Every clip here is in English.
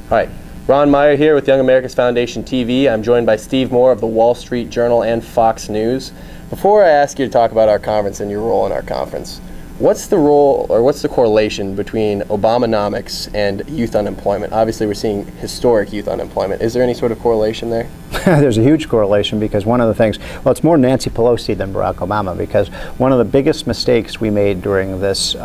Hi, Ron Meyer here with Young America's Foundation TV. I'm joined by Steve Moore of the Wall Street Journal and Fox News. Before I ask you to talk about our conference and your role in our conference, what's the role or what's the correlation between Obamonomics and youth unemployment? Obviously, we're seeing historic youth unemployment. Is there any sort of correlation there? There's a huge correlation because one of the things, well, it's more Nancy Pelosi than Barack Obama, because one of the biggest mistakes we made during this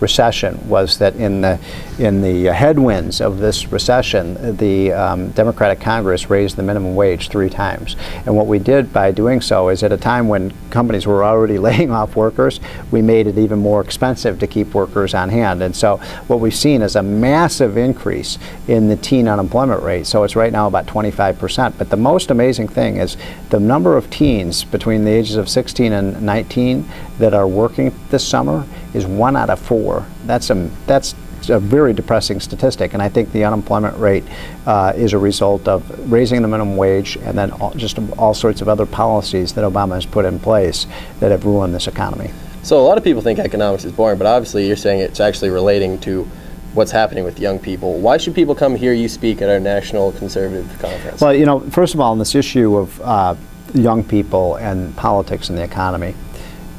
recession was that in the headwinds of this recession, the Democratic Congress raised the minimum wage 3 times. And what we did by doing so is, at a time when companies were already laying off workers, we made it even more expensive to keep workers on hand. And so what we've seen is a massive increase in the teen unemployment rate. So it's right now about 25%. But the most amazing thing is the number of teens between the ages of 16 and 19 that are working this summer is 1 out of 4. That's a very depressing statistic, and I think the unemployment rate is a result of raising the minimum wage and then just all sorts of other policies that Obama has put in place that have ruined this economy. So a lot of people think economics is boring, but obviously you're saying it's actually relating to what's happening with young people. Why should people come hear you speak at our National Conservative Conference? Well, you know, first of all, on this issue of young people and politics and the economy,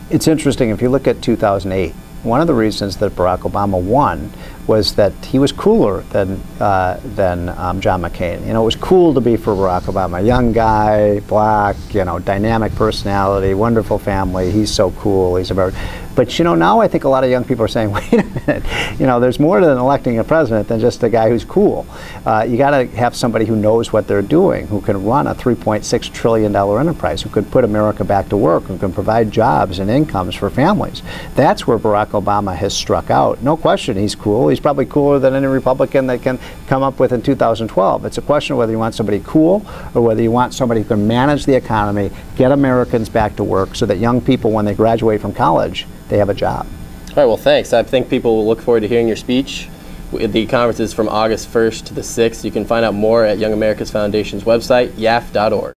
it's interesting. If you look at 2008, one of the reasons that Barack Obama won was that he was cooler than John McCain. You know, it was cool to be for Barack Obama. Young guy, black, you know, dynamic personality, wonderful family. He's so cool. He's about. But you know, now I think a lot of young people are saying, wait a minute, you know, there's more to electing a president than just a guy who's cool. You got to have somebody who knows what they're doing, who can run a $3.6 trillion enterprise, who could put America back to work, who can provide jobs and incomes for families. That's where Barack Obama has struck out. No question, he's cool. He's probably cooler than any Republican that can come up with in 2012. It's a question of whether you want somebody cool or whether you want somebody who can manage the economy, get Americans back to work so that young people, when they graduate from college, they have a job. All right, well, thanks. I think people will look forward to hearing your speech. The conference is from August 1st to the 6th. You can find out more at Young America's Foundation's website, yaf.org.